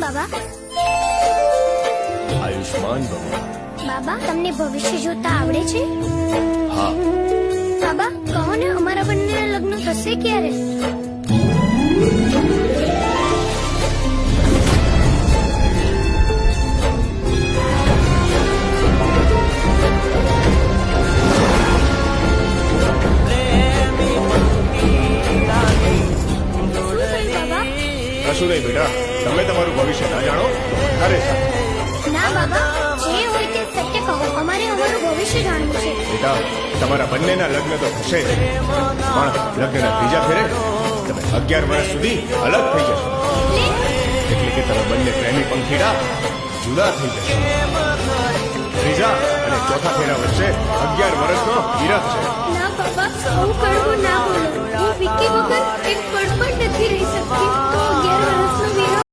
બાબા. આયુષ્માન ભવ. બાબા, તમને ભવિષ્ય જોતા આવડે છે? હા. બાબા, કહો ને, અમારા બંનેના લગ્ન થશે ક્યારે? કશું નહીં બેટા, તમે તમારું ભવિષ્ય ના જાણો. અરે ના બાબા, જે હોય તે સત્ય કહો. અમારે અમારું ભવિષ્ય જાણવું છે. બેટા, તમારા બંનેના લગ્ન તો થશે જ, પણ લગ્નના ત્રીજા ફેરે તમે 11 વર્ષ સુધી અલગ થઈ જશો. એટલે કે તમે બંને પ્રેમી પંખીડા જુદા થઈ જશો. ત્રીજા અને ચોથા ફેરા વચ્ચે 11 વર્ષનો વિરહ છે. ના બાબા, હું કડવું ના બોલો. હું વિકી વગર એક પળ પણ નથી રહી શકતી. તો 11 વર્ષનો વિરહ